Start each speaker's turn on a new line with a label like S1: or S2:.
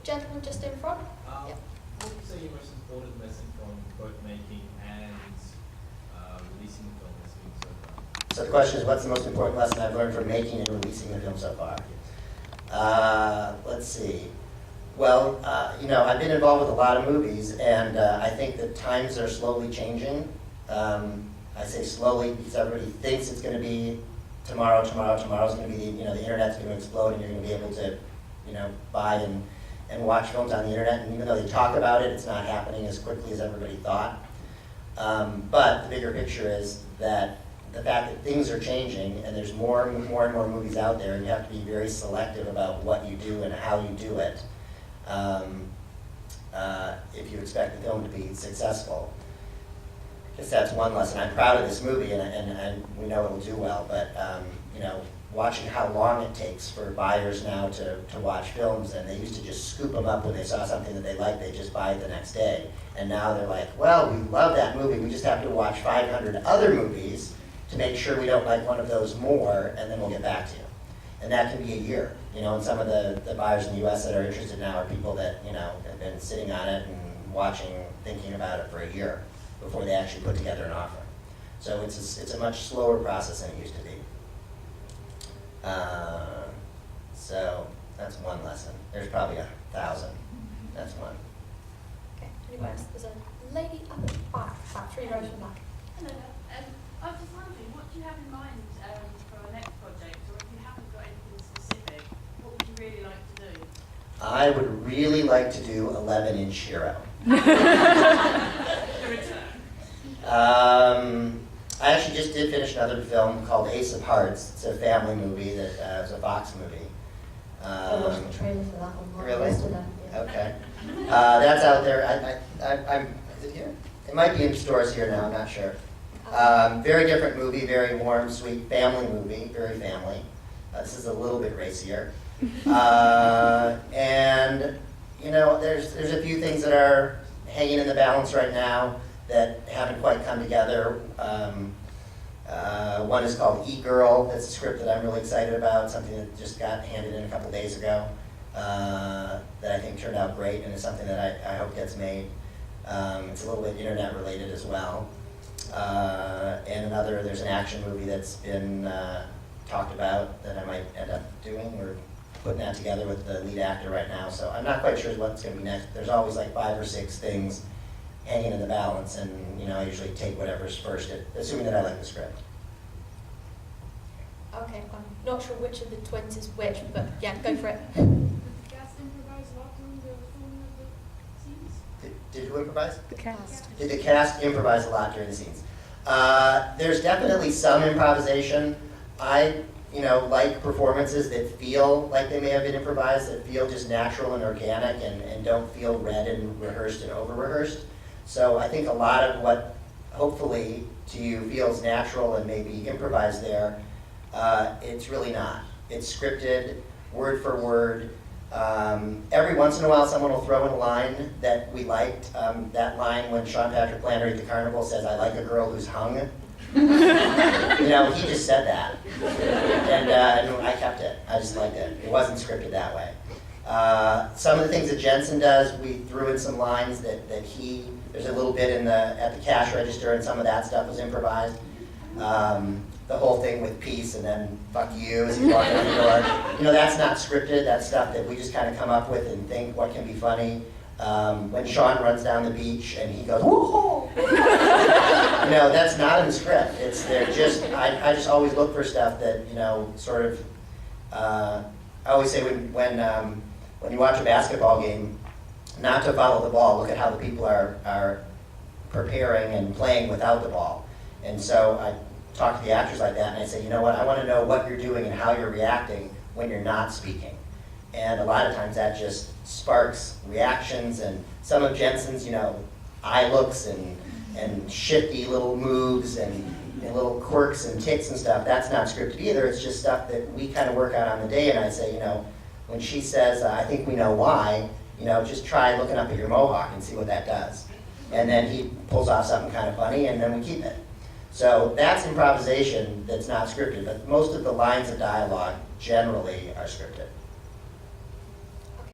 S1: gentleman just in front. Yep.
S2: What would you say your most important lesson from both making and releasing the film has been so far?
S3: So the question is, what's the most important lesson I've learned from making and releasing the film so far? Let's see. Well, you know, I've been involved with a lot of movies, and I think that times are slowly changing. I say slowly because everybody thinks it's going to be tomorrow's going to be, you know, the internet's going to explode and you're going to be able to, you know, buy and watch films on the internet. And even though they talk about it, it's not happening as quickly as everybody thought. But the bigger picture is that the fact that things are changing and there's more and more movies out there, and you have to be very selective about what you do and how you do it if you expect the film to be successful. I guess that's one lesson. I'm proud of this movie, and we know it'll do well, but you know, watching how long it takes for buyers now to watch films, and they used to just scoop them up when they saw something that they liked, they just buy it the next day. And now they're like, well, we love that movie, we just have to watch 500 other movies to make sure we don't like one of those more, and then we'll get back to you. And that can be a year. You know, and some of the buyers in the US that are interested now are people that, you know, have been sitting on it and watching, thinking about it for a year before they actually put together an offer. So it's a much slower process than it used to be. So that's one lesson. There's probably 1,000. That's one.
S1: Okay, anyone else? There's a lady up at the back, about 3 rows from back.
S4: Hello there. I was just wondering, what do you have in mind for our next project, or if you haven't got anything specific, what would you really like to do?
S3: I would really like to do 11-inch Hero. I actually just did finish another film called Ace of Hearts. It's a family movie that was a Fox movie.
S1: I watched the trailer for that one.
S3: Really?
S1: Yesterday, yeah.
S3: Okay. That's out there. Is it here? It might be in stores here now, I'm not sure. Very different movie, very warm, sweet family movie, very family. This is a little bit racier. And, you know, there's a few things that are hanging in the balance right now that haven't quite come together. One is called E-Girl. That's a script that I'm really excited about, something that just got handed in a couple days ago that I think turned out great, and is something that I hope gets made. It's a little bit internet related as well. And there's an action movie that's been talked about that I might end up doing. We're putting that together with the lead actor right now, so I'm not quite sure what's going to be next. There's always like 5 or 6 things hanging in the balance, and you know, I usually take whatever's first, assuming that I like the script.
S1: Okay, I'm not sure which of the twins is which, but yeah, go for it.
S4: Did the cast improvise a lot during the filming of the scenes?
S3: Did who improvise?
S5: The cast.
S3: Did the cast improvise a lot during the scenes? There's definitely some improvisation. I, you know, like performances that feel like they may have been improvised, that feel just natural and organic and don't feel read and rehearsed and over-rehearsed. So I think a lot of what hopefully to you feels natural and maybe improvised there, it's really not. It's scripted, word for word. Every once in a while someone will throw in a line that we liked. That line when Sean Patrick Flannery at the carnival says, "I like a girl who's hung." You know, he just said that. And I kept it. I just liked it. It wasn't scripted that way. Some of the things that Jensen does, we threw in some lines that there's a little bit at the cash register, and some of that stuff was improvised. The whole thing with peace and then fuck you as you walk out the door. You know, that's not scripted. That's stuff that we just kind of come up with and think what can be funny. When Sean runs down the beach and he goes, whoa! You know, that's not in the script. I just always look for stuff that, you know, sort of, I always say when you watch a basketball game, not to follow the ball, look at how the people are preparing and playing without the ball. And so I talk to the actors like that, and I say, you know what, I want to know what you're doing and how you're reacting when you're not speaking. And a lot of times that just sparks reactions, and some of Jensen's, you know, eye looks and shifty little moves and little quirks and ticks and stuff, that's not scripted either. It's just stuff that we kind of work out on the day, and I say, you know, when she says, I think we know why, you know, just try looking up at your mohawk and see what that does. And then he pulls off something kind of funny, and then we keep it. So that's improvisation that's not scripted, but most of the lines of dialogue generally are scripted.